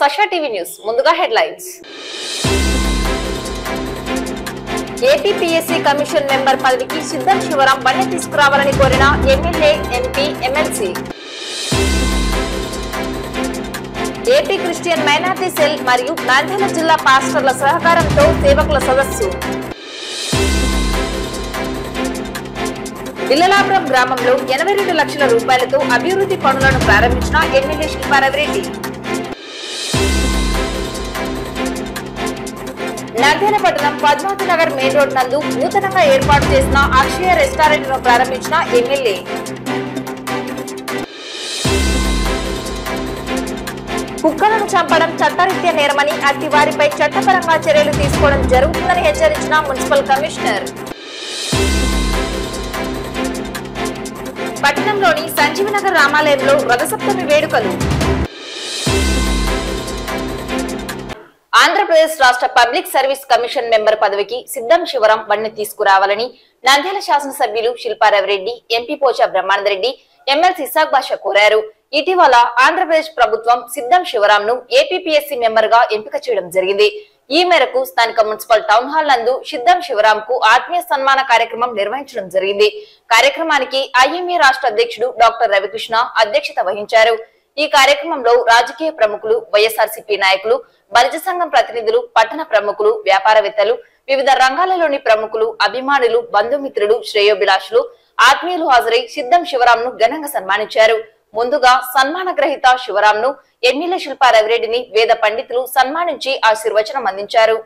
Sasha TV news ముందుగా headlines. APPSC commission member పదవికి సిద్ధం శివరాం బండి తీసుకురావాలని కోరిన MLA, MP, MLC. AP Christian minority cell మరియు నంద్యాల జిల్లా పాస్టర్ల సహకారంతో సేవకుల సదస్సు. బిల్లలాపురం గ్రామంలో 82 లక్షల రూపాయలతో అభివృద్ధి పనులను ప్రారంభించిన ఎమ్మెల్యే శిల్పారెడ్డి. నంద్యాల పట్టణం పద్మావతి నగర్ మెయిన్ రోడ్ నందు నూతనంగా ఏర్పాటు చేసిన అక్షయ రెస్టారెంట్ ను ప్రారంభించిన ఎమ్మెల్యే. కుక్కలను చంపడం చట్టరీత్యా నేరమని అట్టి వారిపై చట్టపరంగా చర్యలు తీసుకోవడం జరుగుతుందని హెచ్చరించిన మున్సిపల్ కమిషనర్. పట్టణంలోని సంజీవనగర్ రామాలయంలో రథసప్తమి వేడుకలు. ఆంధ్రప్రదేశ్ రాష్ట్ర పబ్లిక్ సర్వీస్ కమిషన్ మెంబర్ పదవికి సిద్ధం శివరాం బండి తీసుకురావాలని నంద్యాల శాసనసభ్యులు శిల్పారెడ్డి, ఎంపీ పోచా బ్రహ్మానందరెడ్డి, ఎమ్మెల్సీ ఇసాక్ బాషా కోరారు. ఇటీవల ఆంధ్రప్రదేశ్ ప్రభుత్వం సిద్ధం శివరాం ను ఏపీపీఎస్సీ మెంబర్ గా ఎంపిక చేయడం జరిగింది. ఈ మేరకు స్థానిక మున్సిపల్ టౌన్ హాల్ నందు సిద్ధం శివరాం కు ఆత్మీయ సన్మాన కార్యక్రమం నిర్వహించడం జరిగింది. కార్యక్రమానికి ఐఎంఏ రాష్ట్ర అధ్యక్షుడు డాక్టర్ రవికృష్ణ అధ్యక్షత వహించారు. ఈ కార్యక్రమంలో రాజకీయ ప్రముఖులు, వైఎస్ఆర్సీపీ నాయకులు, బలిజ సంఘం ప్రతినిధులు, పట్టణ ప్రముఖులు, వ్యాపారవేత్తలు, వివిధ రంగాలలోని ప్రముఖులు, అభిమానులు, బంధుమిత్రులు, శ్రేయోభిలాషులు, ఆత్మీయులు హాజరై సిద్ధం శివరాం ను ఘనంగా సన్మానించారు. ముందుగా సన్మాన గ్రహీత శివరాం ను ఎమ్మెల్యే శిల్పారెడ్డిని వేద పండితులు సన్మానించి ఆశీర్వచనం అందించారు.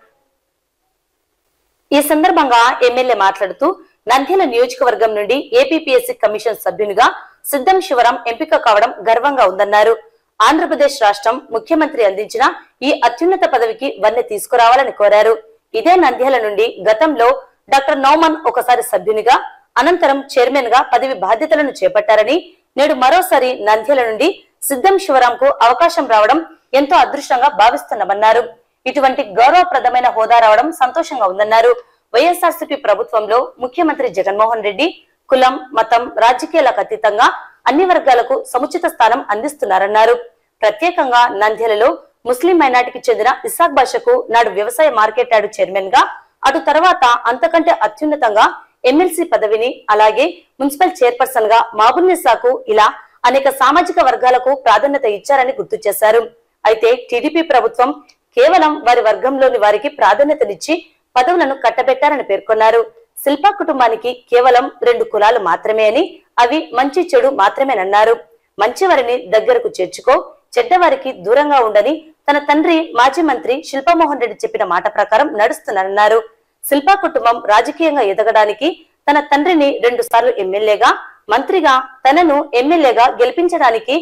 ఈ సందర్భంగా ఎమ్మెల్యే మాట్లాడుతూ నంద్యాల నియోజకవర్గం నుండి ఏపీపీఎస్సీ కమిషన్ సభ్యునిగా సిద్ధం శివరాం ఎంపిక కావడం గర్వంగా ఉందన్నారు. ఆంధ్రప్రదేశ్ రాష్ట్రం ముఖ్యమంత్రి అందించిన ఈ అత్యున్నత పదవికి వన్నె తీసుకురావాలని కోరారు. ఇదే నంద్యాల నుండి గతంలో డాక్టర్ నౌమన్ ఒకసారి సభ్యునిగా, అనంతరం చైర్మన్ గా పదవి బాధ్యతలను చేపట్టారని, నేడు మరోసారి నంద్యాల నుండి సిద్ధం శివరాంకు అవకాశం రావడం ఎంతో అదృష్టంగా భావిస్తున్నామన్నారు. ఇటువంటి గౌరవప్రదమైన హోదా రావడం సంతోషంగా ఉందన్నారు. వైఎస్ఆర్సీపీ ప్రభుత్వంలో ముఖ్యమంత్రి జగన్మోహన్ రెడ్డి కులం, మతం, రాజకీయాలకు అతీతంగా అన్ని వర్గాలకు సముచిత స్థానం అందిస్తున్నారన్నారు. ప్రత్యేకంగా నంద్యాలలో ముస్లిం మైనార్టీకి చెందిన ఇసాక్ బాషాకు నాడు వ్యవసాయ మార్కెట్ యార్డు చైర్మన్ గా, అటు తర్వాత అంతకంటే అత్యున్నతంగా ఎమ్మెల్సీ పదవిని, అలాగే మున్సిపల్ చైర్పర్సన్ గా మహబూబ్నిసాకు, ఇలా అనేక సామాజిక వర్గాలకు ప్రాధాన్యత ఇచ్చారని గుర్తు చేశారు. అయితే టీడీపీ ప్రభుత్వం కేవలం వారి వర్గంలోని వారికి ప్రాధాన్యతనిచ్చి పదవులను కట్టబెట్టారని పేర్కొన్నారు. శిల్పా కుటుంబానికి కేవలం 2 కులాలు మాత్రమే అని, అవి మంచి చెడు మాత్రమేనన్నారు. మంచివారిని దగ్గరకు చేర్చుకో, చెడ్డవారికి దూరంగా ఉండని తన తండ్రి మాజీ మంత్రి శిల్పామోహన్ రెడ్డి చెప్పిన మాట ప్రకారం నడుస్తున్నారన్నారు. శిల్పా కుటుంబం రాజకీయంగా ఎదగడానికి తన తండ్రిని 2 సార్లు ఎమ్మెల్యేగా, మంత్రిగా, తనను ఎమ్మెల్యేగా గెలిపించడానికి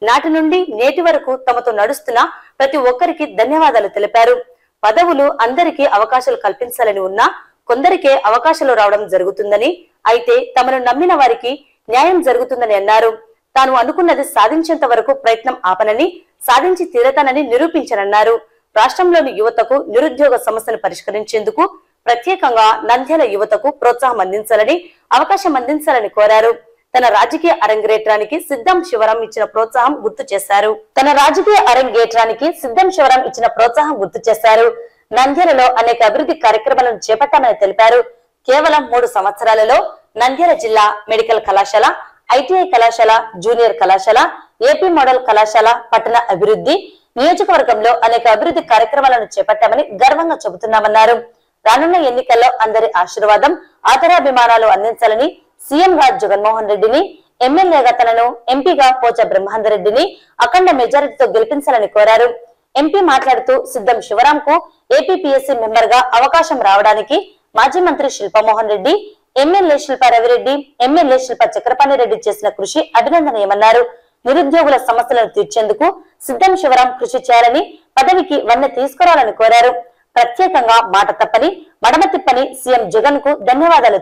నాటి నుండి నేటి వరకు తమతో నడుస్తున్న ప్రతి ఒక్కరికి ధన్యవాదాలు తెలిపారు. పదవులు అందరికీ అవకాశాలు కల్పించాలని ఉన్నా కొందరికే అవకాశాలు రావడం జరుగుతుందని, అయితే తమను నమ్మిన వారికి న్యాయం జరుగుతుందని అన్నారు. తాను అనుకున్నది సాధించేంత వరకు ప్రయత్నం ఆపనని, సాధించి తీరతానని నిరూపించనన్నారు. రాష్ట్రంలోని యువతకు నిరుద్యోగ సమస్యను పరిష్కరించేందుకు ప్రత్యేకంగా నంద్యాల యువతకు ప్రోత్సాహం అందించాలని, అవకాశం అందించాలని కోరారు. తన రాజకీయ అరంగేట్రానికి సిద్ధం శివరాం ఇచ్చిన ప్రోత్సాహం గుర్తు చేశారు. నంద్యాలలో అనేక అభివృద్ధి కార్యక్రమాలను చేపట్టామని తెలిపారు. కేవలం 3 సంవత్సరాలలో నంద్యాల జిల్లా మెడికల్ కళాశాల, ఐటీఐ కళాశాల, జూనియర్ కళాశాల, ఏపీ మోడల్ కళాశాల, పట్టణ అభివృద్ధి, నియోజకవర్గంలో అనేక అభివృద్ధి కార్యక్రమాలను చేపట్టామని గర్వంగా చెబుతున్నామన్నారు. రానున్న ఎన్నికల్లో అందరి ఆశీర్వాదం, ఆదరాభిమానాలు అందించాలని సీఎం గా జగన్మోహన్ రెడ్డిని, ఎమ్మెల్యేగా తనను, ఎంపీగా పోచా బ్రహ్మానందరెడ్డిని అఖండ మెజారిటీతో గెలిపించాలని కోరారు. ఎంపీ మాట్లాడుతూ సిద్ధం శివరాం కు ఏపీపీఎస్సీ మెంబర్ గా అవకాశం రావడానికి మాజీ మంత్రి శిల్పామోహన్ రెడ్డి, ఎమ్మెల్యే శిల్పారెడ్డి, ఎమ్మెల్యే శిల్పా చక్రపాణిరెడ్డి చేసిన కృషి అభినందనీయమన్నారు. నిరుద్యోగుల సమస్యలను తీర్చేందుకు సిద్ధం శివరాం కృషి చేయాలని, పదవికి వన్నె తీసుకురావాలని కోరారు. ప్రత్యేకంగా మాట తప్పని, మడమ తిప్పని సీఎం జగన్ కు ధన్యవాదాలు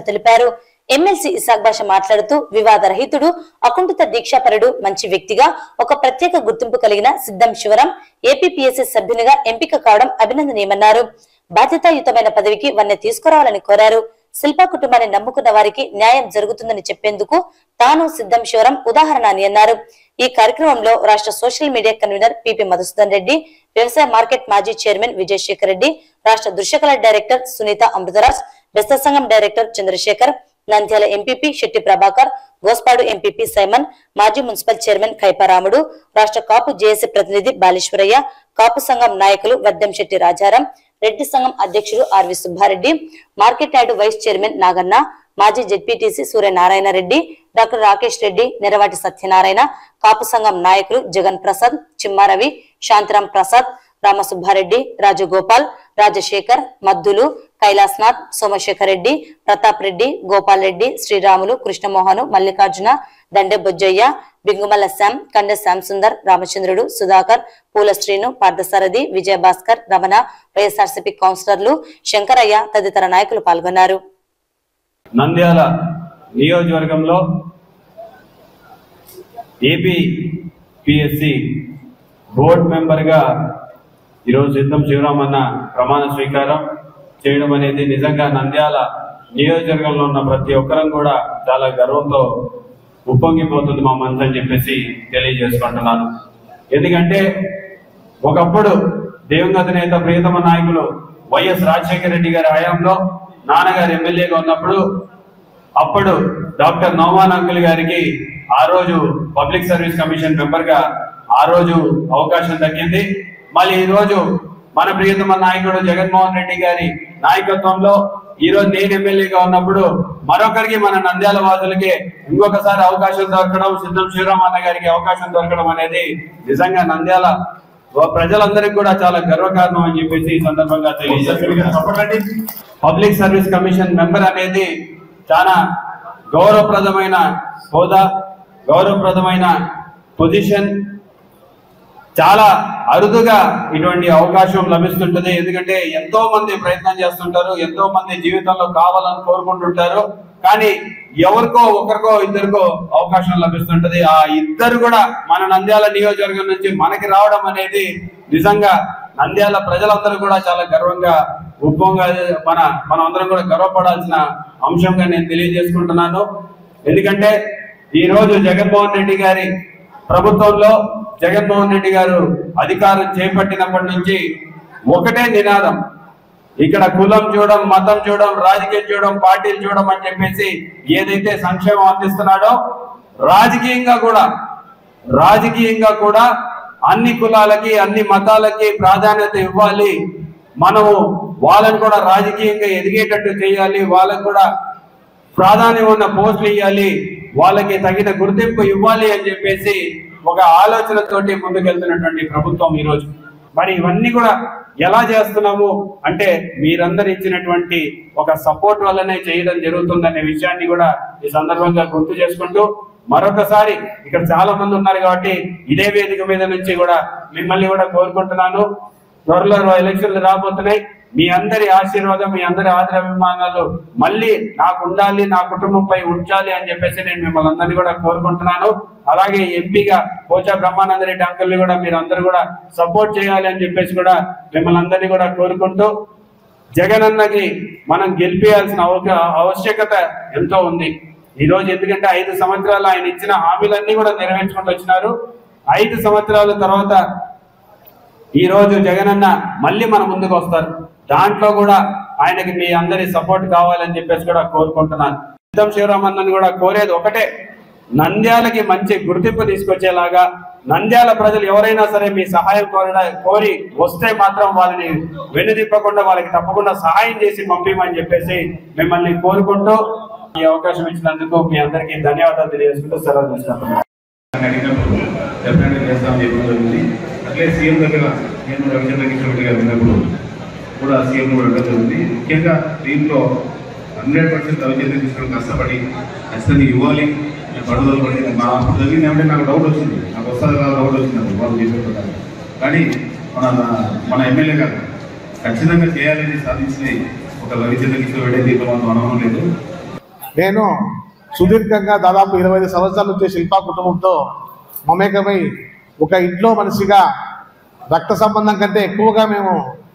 తెలిపారు. ఎమ్మెల్సీ ఇసాక్ బాషా మాట్లాడుతూ వివాద రహితుడు, అకుంఠిత దీక్షాపరుడు, మంచి వ్యక్తిగా ఒక ప్రత్యేక గుర్తింపు కలిగిన సిద్ధం శివరాం ఏపీపీఎస్సీ సభ్యునిగా ఎంపిక కావడం అభినందనీయమన్నారు. బాధ్యతాయుతమైన పదవికి వన్నె తీసుకురావాలని కోరారు. శిల్ప కుటుంబాన్ని నమ్ముకున్న వారికి న్యాయం జరుగుతుందని చెప్పేందుకు తాను సిద్ధం శివరం ఉదాహరణ అని అన్నారు. ఈ కార్యక్రమంలో రాష్ట్ర social media convener PP Madhusudan Reddy, వ్యవసాయ మార్కెట్ మాజీ చైర్మన్ విజయశేఖర్ రెడ్డి, రాష్ట్ర దృశ్యకళ డైరెక్టర్ సునీత అమృతరాజ్, బెస్త సంఘం director Chandrasekhar, Nandyal MPP Shetty Prabhakar, Gospadu MPP Simon, మాజీ మున్సిపల్ చైర్మన్ కైపరాముడు, రాష్ట్ర కాపు జేఏసీ ప్రతినిధి బాలేశ్వరయ్య, కాపు సంఘం నాయకులు వద్దెంశెట్టి రాజారాం, రెడ్డి సంఘం అధ్యక్షుడు RV Subbareddy, market yard vice chairman Naganna, మాజీ జెడ్పీటీసీ సూర్యనారాయణ రెడ్డి, డాక్టర్ రాకేష్ రెడ్డి, నెరవాటి సత్యనారాయణ, కాపు సంఘం నాయకులు జగన్ ప్రసాద్, చిమ్మారవి, శాంతిరాం ప్రసాద్, రామసుబ్బారెడ్డి, రాజగోపాల్, రాజశేఖర్, మద్దులు, కైలాస్నాథ్, సోమశేఖర్ రెడ్డి, ప్రతాప్ రెడ్డి, గోపాల్ రెడ్డి, శ్రీరాములు, కృష్ణమోహను, మల్లికార్జున, దండె బొజ్జయ్య, బింగుమల్ల శ్యామ్, కండె శ్యామ్ సుందర్, రామచంద్రుడు, సుధాకర్, పూల శ్రీను, పార్థసారథి, విజయభాస్కర్, రమణ, వైఎస్ఆర్సీపీ కౌన్సిలర్లు, శంకరయ్య తదితర నాయకులు పాల్గొన్నారు. నంద్యాల నియోజకవర్గంలో ఏపీపీఎస్సీ బోర్డు మెంబర్గా ఈరోజు సిద్ధం శివరాం అన్న ప్రమాణ స్వీకారం చేయడం అనేది నిజంగా నంద్యాల నియోజకవర్గంలో ఉన్న ప్రతి ఒక్కరం కూడా చాలా గర్వంతో ఉప్పొంగిపోతుంది మా మనసు అని చెప్పేసి తెలియజేసుకుంటున్నాను. ఎందుకంటే ఒకప్పుడు దివంగత నేత ప్రియతమ నాయకులు వైఎస్ రాజశేఖర రెడ్డి గారి హయాంలో నాన్నగారు ఎమ్మెల్యేగా ఉన్నప్పుడు అప్పుడు డాక్టర్ నౌమాన్ అంకుల్ గారికి ఆ రోజు పబ్లిక్ సర్వీస్ కమిషన్ మెంబర్ గా ఆ రోజు అవకాశం దక్కింది. మళ్ళీ ఈ రోజు మన ప్రియతమ నాయకుడు జగన్మోహన్ రెడ్డి గారి నాయకత్వంలో ఈ రోజు నేను ఎమ్మెల్యేగా ఉన్నప్పుడు మరొకరికి మన నంద్యాల వాసులకి ఇంకొకసారి అవకాశం దొరకడం, సిద్ధం శివరాం అన్న గారికి అవకాశం దొరకడం అనేది నిజంగా నంద్యాల ప్రజలందరికీ కూడా చాలా గర్వకారణం అని చెప్పేసి ఈ సందర్భంగా తెలియజేస్తున్నారు. పబ్లిక్ సర్వీస్ కమిషన్ మెంబర్ అనేది చాలా గౌరవప్రదమైన హోదా, గౌరవప్రదమైన పొజిషన్. చాలా అరుదుగా ఇటువంటి అవకాశం లభిస్తుంటది. ఎందుకంటే ఎంతో మంది ప్రయత్నం చేస్తుంటారు, ఎంతో మంది జీవితంలో కావాలని కోరుకుంటుంటారు, కానీ ఎవరికో ఒకరికో ఇద్దరికో అవకాశం లభిస్తుంటది. ఆ ఇద్దరు కూడా మన నంద్యాల నియోజకవర్గం నుంచి మనకి రావడం అనేది నిజంగా నంద్యాల ప్రజలందరూ కూడా చాలా గర్వంగా మనం అందరం కూడా గర్వపడాల్సిన అంశంగా నేను తెలియజేసుకుంటున్నాను. ఎందుకంటే ఈ రోజు జగన్మోహన్ రెడ్డి గారి ప్రభుత్వంలో జగన్మోహన్ రెడ్డి గారు అధికారం చేపట్టినప్పటి నుంచి ఒకటే నినాదం, ఇక్కడ కులం చూడడం, మతం చూడడం, రాజకీయం చూడడం, పార్టీలు చూడడం అని చెప్పేసి ఏదైతే సంక్షేమం అందిస్తున్నాడో రాజకీయంగా కూడా అన్ని కులాలకి అన్ని మతాలకి ప్రాధాన్యత ఇవ్వాలి, మనము వాళ్ళని కూడా రాజకీయంగా ఎదిగేటట్టు చేయాలి, వాళ్ళకు కూడా ప్రాధాన్యం ఉన్న పోస్టులు ఇవ్వాలి, వాళ్ళకి తగిన గుర్తింపు ఇవ్వాలి అని చెప్పేసి ఒక ఆలోచనతోటి ముందుకెళ్తున్నటువంటి ప్రభుత్వం ఈరోజు. మరి ఇవన్నీ కూడా ఎలా చేస్తున్నాము అంటే మీరందరూ ఇచ్చినటువంటి ఒక సపోర్ట్ వల్లనే చేయడం జరుగుతుందనే విషయాన్ని కూడా ఈ సందర్భంగా గుర్తు చేసుకుంటూ మరొకసారి ఇక్కడ చాలా మంది ఉన్నారు కాబట్టి ఇదే వేదిక మీద నుంచి కూడా మిమ్మల్ని కూడా కోరుకుంటున్నాను. త్వరలో ఎలక్షన్లు రాబోతున్నాయి. మీ అందరి ఆశీర్వాదం, మీ అందరి ఆదరాభిమానాలు మళ్ళీ నాకు ఉండాలి, నా కుటుంబంపై ఉంచాలి అని చెప్పేసి నేను మిమ్మల్ని అందరినీ కూడా కోరుకుంటున్నాను. అలాగే ఎంపీగా పోచా బ్రహ్మానందరెడ్డి అంకుల్ని కూడా మీరు అందరూ కూడా సపోర్ట్ చేయాలి అని చెప్పేసి కూడా మిమ్మల్ని అందరినీ కూడా కోరుకుంటూ జగనన్నకి మనం గెలిపేయాల్సిన ఆవశ్యకత ఎంతో ఉంది ఈ రోజు. ఎందుకంటే 5 సంవత్సరాలు ఆయన ఇచ్చిన హామీలన్నీ కూడా నెరవేర్చుకుంటూ వచ్చినారు. 5 సంవత్సరాల తర్వాత ఈ రోజు జగనన్న మళ్ళీ మన ముందుకు వస్తారు. దాంట్లో కూడా ఆయనకి మీ అందరి సపోర్ట్ కావాలని చెప్పేసి కూడా కోరుకుంటున్నాను. సిద్ధం శివరాం అన్నని కూడా కోరేది ఒకటే, నంద్యాలకి మంచి గుర్తింపు తీసుకొచ్చేలాగా నంద్యాల ప్రజలు ఎవరైనా సరే మీ సహాయం కోరి వస్తే మాత్రం వాళ్ళని వెనుదిప్పకుండా వాళ్ళకి తప్పకుండా సహాయం చేసి పంపించమని చెప్పేసి మిమ్మల్ని కోరుకుంటూ ఈ అవకాశం ఇచ్చినందుకు మీ అందరికీ ధన్యవాదాలు తెలియజేసుకుంటూ సెలవు తీసుకుంటున్నాను. అట్లే సీఎం దగ్గర నేను రవిచంద్ర కిషోర్ రెడ్డి గారు విన్నప్పుడు కూడా సీఎం కూడా ఉండడం జరిగింది. ముఖ్యంగా దీంట్లో 100% రవిచంద్ర కిషోర్ కష్టపడి ఖచ్చితంగా ఇవ్వాలి పడుదల పడి అప్పుడు జరిగింది ఏమంటే నాకు డౌట్ వచ్చింది, నాకు వస్తుంది కాదు డౌట్ వచ్చింది వాళ్ళు చేసే ప్రకారం. కానీ మన ఎమ్మెల్యే గారు ఖచ్చితంగా చేయాలని సాధించిన ఒక రవిచంద్ర కిషోర్ రెడ్డి దీంట్లో మనకు అనుభవం లేదు. నేను సుదీర్ఘంగా దాదాపు 25 సంవత్సరాల నుంచి శిల్పా కుటుంబంతో మమేకమై ఒక ఇంట్లో మనిషిగా రక్త సంబంధం కంటే ఎక్కువగా మేము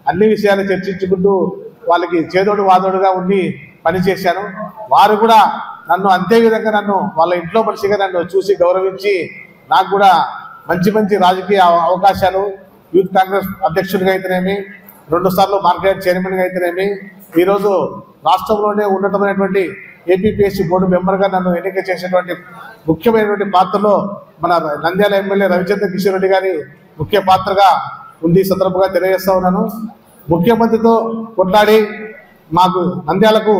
అన్ని విషయాలు చర్చించుకుంటూ వాళ్ళకి చేదోడు వాదోడుగా ఉండి పనిచేశాను. వారు కూడా నన్ను అంతే విధంగా నన్ను వాళ్ళ ఇంట్లో మనిషిగా నన్ను చూసి గౌరవించి నాకు కూడా మంచి మంచి రాజకీయ అవకాశాలు, యూత్ కాంగ్రెస్ అధ్యక్షుడిగా అయితేనేమి, 2 సార్లు మార్కెట్ చైర్మన్గా అయితేనేమి, ఈరోజు రాష్ట్రంలోనే ఉన్నతమైనటువంటి ఏపీపీఎస్సీ బోర్డు మెంబర్గా నన్ను ఎన్నిక చేసేటువంటి ముఖ్యమైనటువంటి పాత్రలో మన నంద్యాల ఎమ్మెల్యే రవిచంద్ర కిషోర్ రెడ్డి గారి ముఖ్య పాత్రగా ఉంది. సందర్భంగా తెలియజేస్తా ఉన్నాను. ముఖ్యమంత్రితో కొట్లాడి మాకు నంద్యాలకు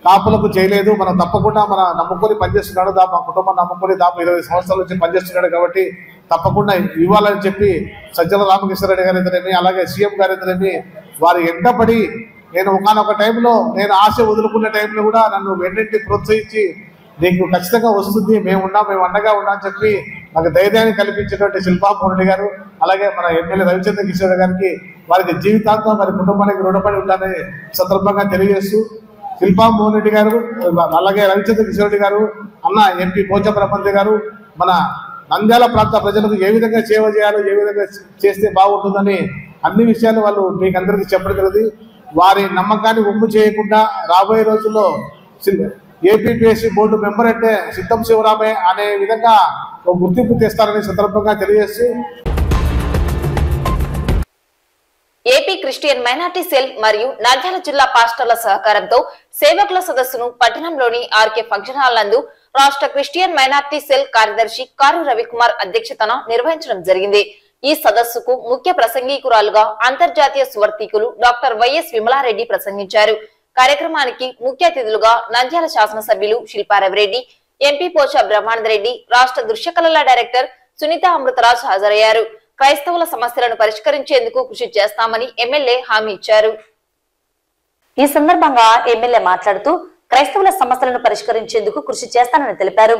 కాపులకు చేయలేదు, మనం తప్పకుండా మన నమ్ముకొని పనిచేస్తున్నాడు, మా కుటుంబం నమ్ముకొని 20 సంవత్సరాల నుంచి పనిచేస్తున్నాడు కాబట్టి తప్పకుండా ఇవ్వాలని చెప్పి సజ్జల రామకృష్ణారెడ్డి గారు అయితేనేమి, అలాగే సీఎం గారు అయితేనేమి వారి ఎండపడి నేను ఒకనొక టైంలో నేను ఆశ వదులుకునే టైంలో కూడా నన్ను వెన్నంటి ప్రోత్సహించి నీకు ఖచ్చితంగా వస్తుంది, మేము అండగా ఉన్నాం అని చెప్పి నాకు ధైర్యాన్ని కల్పించినటువంటి శిల్పా మోహన్ రెడ్డి గారు, అలాగే మన ఎమ్మెల్యే రవిచంద్ర కిషోర్ గారికి వారికి జీవితాంతం వారి కుటుంబానికి రుణపడి ఉంటానని సందర్భంగా తెలియజేస్తూ, శిల్పా మోహన్ రెడ్డి గారు అలాగే రవిచంద్ర కిషోర్ రెడ్డి గారు, అన్న ఎంపీ పోచా బ్రహ్మంత్రి గారు మన నంద్యాల ప్రాంత ప్రజలకు ఏ విధంగా సేవ చేయాలో, ఏ విధంగా చేస్తే బాగుంటుందని అన్ని విషయాలు వాళ్ళు మీకు అందరికీ చెప్పడం జరిగింది. వారి నమ్మకాన్ని ఒమ్ము చేయకుండా రాబోయే రోజుల్లో ఏపీపీఎస్సీ బోర్డు మెంబర్ అంటే సిద్ధం శివరామే అనే విధంగా ఒక గుర్తింపు తెస్తారనే సందర్భంగా తెలియజేస్తూ, ఏపీ క్రిస్టియన్ మైనార్టీ సెల్ మరియు నంద్యాల జిల్లా పాస్టర్ల సహకారంతో సేవకుల సదస్సును పట్టణంలోని ఆర్కే ఫంక్షన్ హాల్ నందు రాష్ట్ర క్రిస్టియన్ మైనార్టీ సెల్ కార్యదర్శి కారు రవికుమార్ అధ్యక్షతన నిర్వహించడం జరిగింది. ఈ సదస్సుకు ముఖ్య ప్రసంగికురాలుగా అంతర్జాతీయ సువర్తీకులు డాక్టర్ వైఎస్ విమలారెడ్డి ప్రసంగించారు. కార్యక్రమానికి ముఖ్య అతిథులుగా నంద్యాల శాసనసభ్యులు శిల్పా రవిరెడ్డి, ఎంపీ పోచా బ్రహ్మానందరెడ్డి, రాష్ట్ర దృశ్యకళల డైరెక్టర్ సునీత అమృతరాజ్ హాజరయ్యారు. క్రైస్తవుల సమస్యలను పరిష్కరించేందుకు కృషి చేస్తామని ఎమ్మెల్యే హామీ ఇచ్చారు. ఈ సందర్భంగా ఎమ్మెల్యే మాట్లాడుతూ క్రైస్తవుల సమస్యలను పరిష్కరించేందుకు కృషి చేస్తానని తెలిపారు.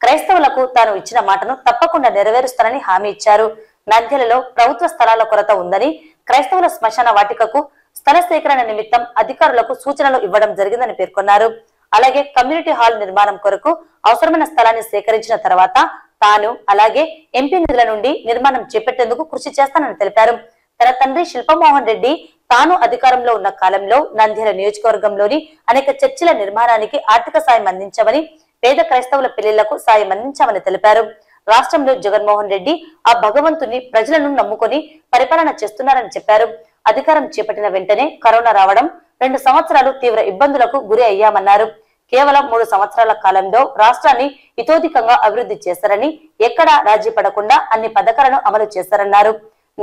క్రైస్తవులకు తాను ఇచ్చిన మాటను తప్పకుండా నెరవేరుస్తానని హామీ ఇచ్చారు. నంద్యాలలో ప్రభుత్వ స్థలాల కొరత ఉందని, క్రైస్తవుల శ్మశాన వాటికకు స్థల సేకరణ నిమిత్తం అధికారులకు సూచనలు ఇవ్వడం జరిగిందని పేర్కొన్నారు. అలాగే కమ్యూనిటీ హాల్ నిర్మాణం కొరకు అవసరమైన స్థలాన్ని సేకరించిన తర్వాత తాను అలాగే ఎంపీ నిధుల నుండి నిర్మాణం చేపట్టేందుకు కృషి చేస్తానని తెలిపారు. తన తండ్రి శిల్పమోహన్ రెడ్డి తాను అధికారంలో ఉన్న కాలంలో నంద్యాల నియోజకవర్గంలోని అనేక చర్చిల నిర్మాణానికి ఆర్థిక సాయం అందించామని, పేద క్రైస్తవుల పెళ్లిళ్లకు సాయం అందించామని తెలిపారు. రాష్ట్రంలో జగన్మోహన్ రెడ్డి ఆ భగవంతుని ప్రజలను నమ్ముకొని పరిపాలన చేస్తున్నారని చెప్పారు. అధికారం చేపట్టిన వెంటనే కరోనా రావడం, 2 సంవత్సరాలు తీవ్ర ఇబ్బందులకు గురి అయ్యామన్నారు. కేవలం 3 సంవత్సరాల కాలంలో రాష్ట్రాన్ని ఇతోధికంగా అభివృద్ధి చేశారని, ఎక్కడా రాజీ పడకుండా అన్ని పథకాలను అమలు చేశారన్నారు.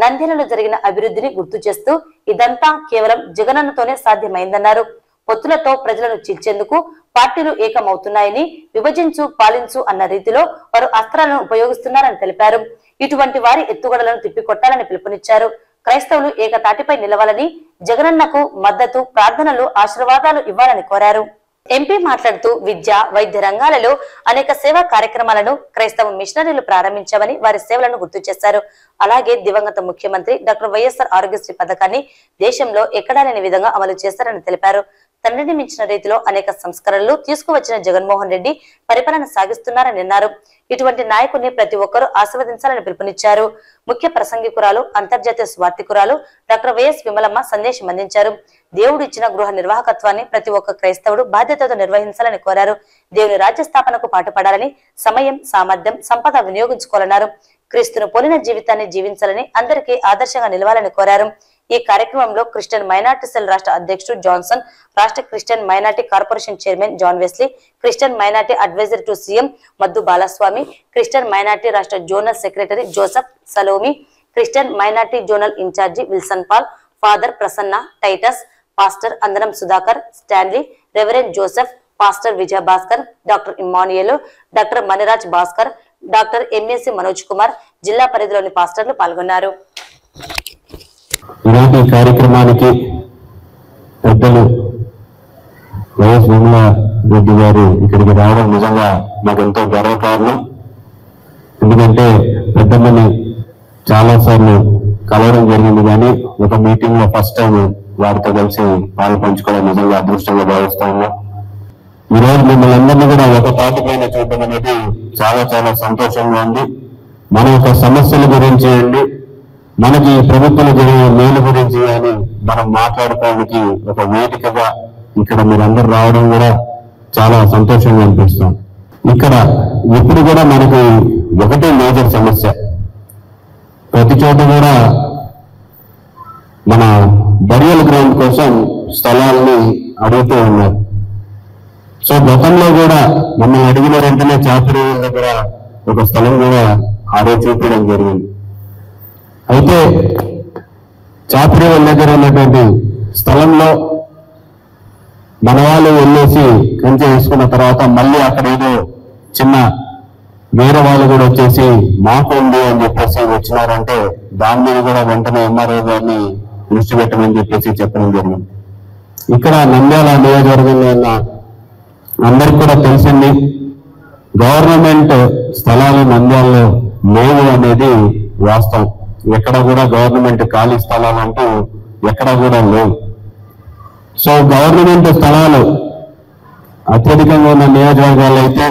నంద్యాలలో జరిగిన అభివృద్ధిని గుర్తు చేస్తూ ఇదంతా కేవలం జగనన్నతోనే సాధ్యమైందన్నారు. పొత్తులతో ప్రజలను చీల్చేందుకు పార్టీలు ఏకమవుతున్నాయని, విభజించు పాలించు అన్న రీతిలో వారు అస్త్రాలను ఉపయోగిస్తున్నారని తెలిపారు. ఇటువంటి వారి ఎత్తుగడలను తిప్పికొట్టాలని పిలుపునిచ్చారు. క్రైస్తవులు ఏకతాటిపై నిలవాలని, జగనన్నకు మద్దతు, ప్రార్థనలు, ఆశీర్వాదాలు ఇవ్వాలని కోరారు. ఎంపీ మాట్లాడుతూ విద్య, వైద్య రంగాలలో అనేక సేవా కార్యక్రమాలను క్రైస్తవ మిషనరీలు ప్రారంభించామని వారి సేవలను గుర్తు చేశారు. అలాగే దివంగత ముఖ్యమంత్రి డాక్టర్ వైఎస్ఆర్ ఆరోగ్యశ్రీ పథకాన్ని దేశంలో ఎక్కడా లేని విధంగా అమలు చేశారని తెలిపారు. తండ్రిని మించిన రీతిలో అనేక సంస్కరణలు తీసుకువచ్చిన జగన్మోహన్ రెడ్డి పరిపాలన సాగిస్తున్నారని అన్నారు. ఇటువంటి నాయకుడిని ప్రతి ఒక్కరూ ఆశీర్వదించాలని పిలుపునిచ్చారు. ముఖ్య ప్రసంగికురాలు అంతర్జాతీయ స్వార్థికురాలు డాక్టర్ వైఎస్ విమలమ్మ సందేశం అందించారు. దేవుడు ఇచ్చిన గృహ నిర్వాహకత్వాన్ని ప్రతి ఒక్క క్రైస్తవుడు బాధ్యతతో నిర్వహించాలని కోరారు. దేవుని రాజ్య స్థాపనకు పాటుపడాలని, సమయం, సామర్థ్యం, సంపద వినియోగించుకోవాలన్నారు. క్రీస్తును పోలిన జీవితాన్ని జీవించాలని, అందరికీ ఆదర్శంగా నిలవాలని కోరారు. ఈ కార్యక్రమంలో క్రిస్టియన్ మైనార్టీ సెల్ రాష్ట్ర అధ్యక్షుడు జాన్సన్, రాష్ట్ర Christian minority corporation chairman John Wesley, Christian minority adviser to CM Maddu Balaswamy, Christian minority రాష్ట్ర zonal secretary Joseph Salomi, Christian minority zonal incharge Wilson Paul, father Prasanna, Titus, pastor అందరం Sudhakar, Stanley, reverend Joseph, pastor Vijaya Bhaskar, doctor Emmanuel, doctor Maniraj Bhaskar, doctor MSc Manoj Kumar, జిల్లా పరిధిలోని పాస్టర్లు పాల్గొన్నారు. ఇలాంటి కార్యక్రమానికి పెద్దలు YS Vimala Reddy గారు ఇక్కడికి రావడం నిజంగా నాకు ఎంతో గర్వకారణం. ఎందుకంటే పెద్దమ్మని చాలా సార్లు కలవడం జరిగింది, కానీ ఒక మీటింగ్ లో ఫస్ట్ టైం వారితో కలిసి పాలు పంచుకోవడం నిజంగా అదృష్టంగా భావిస్తా ఉన్నాం. ఈ రోజు మిమ్మల్ని అందరినీ కూడా ఒక తాటి పైన చూడడం అనేది చాలా చాలా సంతోషంగా ఉంది. మన యొక్క సమస్యల గురించి అండి, మనకి ప్రభుత్వం జరిగే మేలు గురించి అని మనం మాట్లాడుకోవడానికి ఒక వేదికగా ఇక్కడ మీరందరూ రావడం కూడా చాలా సంతోషంగా అనిపిస్తాం. ఇక్కడ ఇప్పుడు కూడా మనకి ఒకటే మేజర్ సమస్య, ప్రతి చోట కూడా మన బరియల్ గ్రౌండ్ కోసం స్థలాల్ని అడుగుతూ ఉన్నారు. సో గతంలో కూడా మమ్మల్ని అడిగిన వెంటనే చాపరి దగ్గర ఒక స్థలం కూడా ఆరోజు చూపించడం జరిగింది. అయితే చాపరి దగ్గర ఉన్నటువంటి స్థలంలో మన వాళ్ళు వెళ్ళేసి కంచె వేసుకున్న తర్వాత మళ్ళీ అక్కడ ఏదో చిన్న వేరే వాళ్ళు కూడా వచ్చేసి మాకు ఉంది అని చెప్పేసి వచ్చినారంటే దాని మీద కూడా వెంటనే ఎంఆర్ఓ గారిని దృష్టి పెట్టమని చెప్పేసి చెప్పడం జరిగింది. ఇక్కడ నంద్యాల నియోజకవర్గంలో ఉన్న అందరికి కూడా తెలిసింది, గవర్నమెంట్ స్థలాలు నంద్యాలలో లేవు అనేది వాస్తవం. ఎక్కడ కూడా గవర్నమెంట్ ఖాళీ స్థలాలు అంటూ ఎక్కడ కూడా లేవు. సో గవర్నమెంట్ స్థలాలు అత్యధికంగా ఉన్న నియోజకవర్గాలు అయితే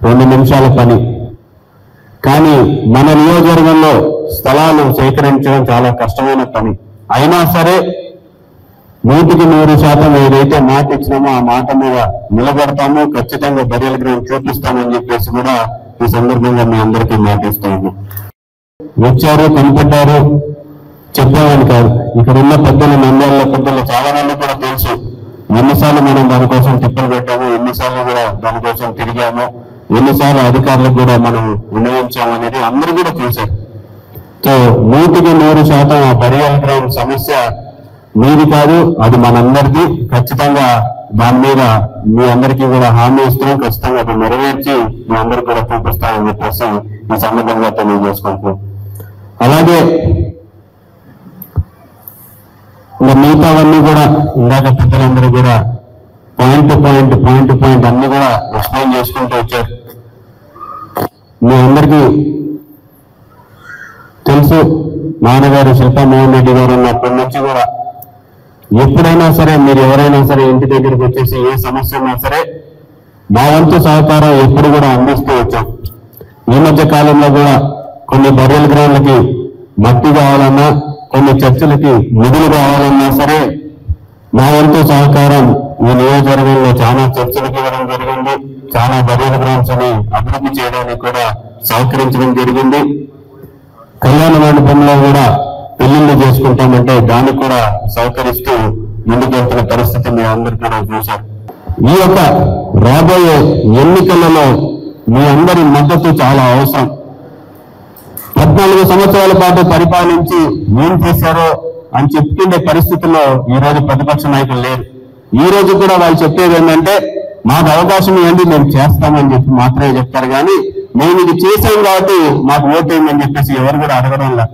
2 నిమిషాల పని, కానీ మన నియోజకవర్గంలో స్థలాలు సేకరించడం చాలా కష్టమైన పని. అయినా సరే 100% ఏదైతే మాట ఇచ్చినామో ఆ మాట మీద నిలబడతాము, ఖచ్చితంగా బరియల్ గ్రౌండ్ చూపిస్తామని చెప్పేసి కూడా ఈ సందర్భంగా మీ అందరికీ మాట ఇస్తాము. వచ్చారు, కనిపెట్టారు, చెప్పామని కాదు. ఇక్కడ ఉన్న పెద్దలు, నంద్యాల పెద్దలు చాలా మంది కూడా తెలుసు ఎన్నిసార్లు మనం దానికోసం తిప్పలు పెట్టాము, ఎన్నిసార్లు కూడా దానికోసం తిరిగాము, ఎన్నిసార్లు అధికారులకు కూడా మనం వినియోగించాము అనేది అందరూ కూడా చూశారు. సో 100% ఆ బరియల్ గ్రౌండ్ సమస్య మీది కాదు, అది మనందరిది. ఖచ్చితంగా దాని మీద మీ అందరికీ కూడా హామీ ఇస్తున్నాం, ఖచ్చితంగా అది నెరవేర్చి మీ అందరికీ కూడా చూపిస్తామని చెప్పేసి ఈ సందర్భంగా తెలియజేసుకుంటున్నాం. అలాగే ఇంకా మిగతావన్నీ కూడా ఇందాక పెద్దలందరూ కూడా పాయింట్ టు పాయింట్ అన్ని కూడా ఎక్స్ప్లెయిన్ చేసుకుంటూ వచ్చారు. మీ అందరికీ తెలుసు, నాన్నగారు శిల్పామోహన్ రెడ్డి గారు ఉన్నప్పటి నుంచి కూడా ఎప్పుడైనా సరే మీరు ఎవరైనా సరే ఇంటి దగ్గరికి వచ్చేసి ఏ సమస్య ఉన్నా సరే మా వంతు సహకారం ఎప్పుడు కూడా అందిస్తూ వచ్చాం. ఈ మధ్య కాలంలో కూడా కొన్ని బరియల్ గ్రౌండ్లకి మట్టి కావాలన్నా, కొన్ని చర్చలకి నిధులు కావాలన్నా సరే మా వంతు సహకారం ఈ నియోజకవర్గంలో చాలా చర్చలకు ఇవ్వడం జరిగింది. చాలా బరియల్ గ్రౌండ్స్ ని అభివృద్ధి చేయడానికి కూడా సహకరించడం జరిగింది. కళ్యాణ మండపంలో కూడా పెళ్లిళ్ళు చేసుకుంటామంటే దానికి కూడా సహకరిస్తూ ముందుకెళ్తున్న పరిస్థితి మీ అందరూ కూడా చూశారు. ఈ యొక్క రాబోయే ఎన్నికలలో మీ అందరి మద్దతు చాలా అవసరం. 14 సంవత్సరాల పాటు పరిపాలించి ఏం చేశారో అని చెప్పుకునే పరిస్థితుల్లో ఈ రోజు ప్రతిపక్ష నాయకులు లేరు. ఈ రోజు కూడా వాళ్ళు చెప్పేది ఏంటంటే మాకు అవకాశం ఏంటి, మేము చేస్తామని చెప్పి మాత్రమే చెప్తారు, కానీ మేము ఇది చేసాం కాబట్టి మాకు ఓటేయమని చెప్పేసి ఎవరు కూడా అడగడం లేదు.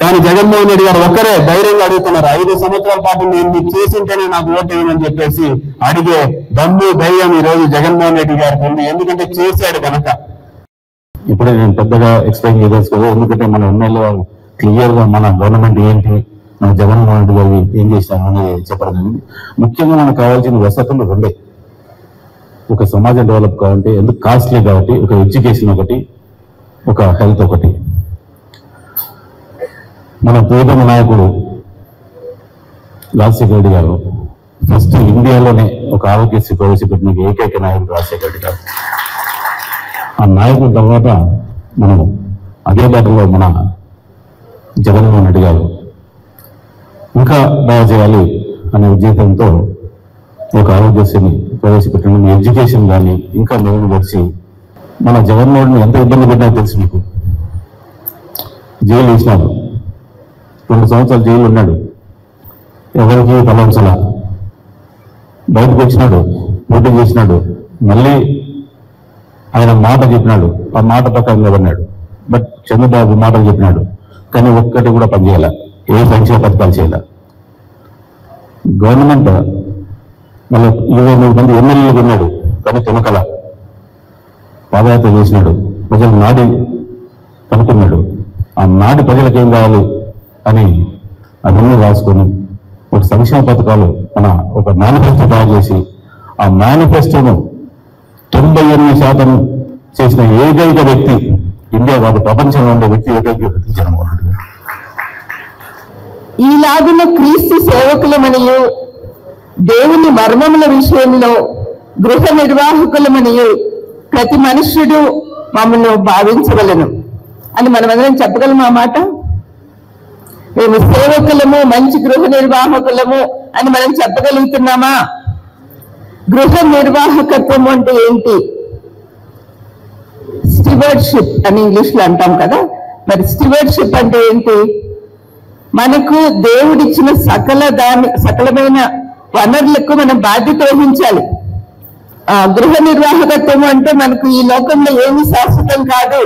కానీ జగన్మోహన్ రెడ్డి గారు ఒక్కరే ధైర్యంగా అడుగుతున్నారు, 5 సంవత్సరాల పాటు నేను మీకు చేసింటేనే నాకు ఓటేయమని చెప్పేసి అడిగే దమ్ము, ధైర్యం ఈ రోజు జగన్మోహన్ రెడ్డి గారికి ఉంది. ఎందుకంటే చేశాడు కనుక. ఇప్పుడే నేను పెద్దగా ఎక్స్ప్లెయిన్ చేయదలుచుకోలేదు, ఎందుకంటే మన ఎమ్మెల్యే క్లియర్ గా మన గవర్నమెంట్ ఏంటి, మన జగన్మోహన్ రెడ్డి గారు ఏం చేశారు అనేది చెప్పడం జరిగింది. ముఖ్యంగా మనకు కావాల్సిన వసతులు 2. ఒక సమాజం డెవలప్ కావాలంటే ఎందుకు కాస్ట్లీ కాబట్టి ఒక ఎడ్యుకేషన్ ఒకటి, ఒక హెల్త్ ఒకటి. మన ప్రియతమ నాయకుడు రాజశేఖర రెడ్డి గారు ఫస్ట్ ఇండియాలోనే ఒక ఆరోగ్యశ్రీ ప్రవేశపెట్టిన ఏకైక నాయకుడు రాజశేఖర రెడ్డి గారు. ఆ నాయకుడి తర్వాత మనం అదే బాటలో మన జగన్మోహన్ రెడ్డి గారు ఇంకా బాగా చేయాలి అనే ఉద్దేశంతో ఒక ఆరోగ్యశ్రీని ప్రవేశపెట్టడం, ఎడ్యుకేషన్ కానీ ఇంకా మెరుగుపరిచి మన జగన్మోహన్ ఎంత ఇబ్బంది పెట్టినా తెలుసు మీకు. జైలు వేసినాడు, 2 సంవత్సరాలు జైలు ఉన్నాడు, ఎవరికి తలంచల. బయటకు వచ్చినాడు, పోటీ చేసినాడు, మళ్ళీ ఆయన మాట చెప్పినాడు, ఆ మాట ప్రకారం నిలబడినాడు. బట్ చంద్రబాబు మాటలు చెప్పినాడు, కానీ ఒక్కటి కూడా పనిచేయాల, ఏ సంక్షేమ పథకాలు చేయాల. గవర్నమెంట్ మళ్ళీ 23 మంది ఎమ్మెల్యేలు ఉన్నాడు, కానీ తునకల. పాదయాత్ర చేసినాడు, ప్రజలు నాడి కనుక్కున్నాడు, ఆ నాటి ప్రజలకు ఏం కావాలి అని అవన్నీ రాసుకొని ఒక సంక్షేమ పథకాలు మన ఒక మేనిఫెస్టో తయారు చేసి ఆ మేనిఫెస్టోను 98% చేసిన ఏకైక వ్యక్తి ఇండియా కాదు, ప్రపంచంలో ఉండే వ్యక్తి ఏకైక వ్యక్తి జగన్మోహన్ రెడ్డి గారు. ఈలాగున క్రీస్తు సేవకులమనియు దేవుని మర్మముల విషయంలో గృహ నిర్వాహకులమని ప్రతి మనుష్యుడు మమ్మల్ని భావించగలను అని మనమందరం చెప్పగలము. ఆ మాట మేము సేవకులము, మంచి గృహ నిర్వాహకులము అని మనం చెప్పగలుగుతున్నామా? గృహ నిర్వాహకత్వం అంటే ఏంటి? స్టివర్డ్షిప్ అని ఇంగ్లీష్ లో అంటాం కదా. మరి స్టివర్డ్షిప్ అంటే ఏంటి? మనకు దేవుడిచ్చిన సకలమైన వనరులకు మనం బాధ్యత వహించాలి. గృహ నిర్వాహకత్వం అంటే మనకు ఈ లోకంలో ఏమీ శాశ్వతం కాదు,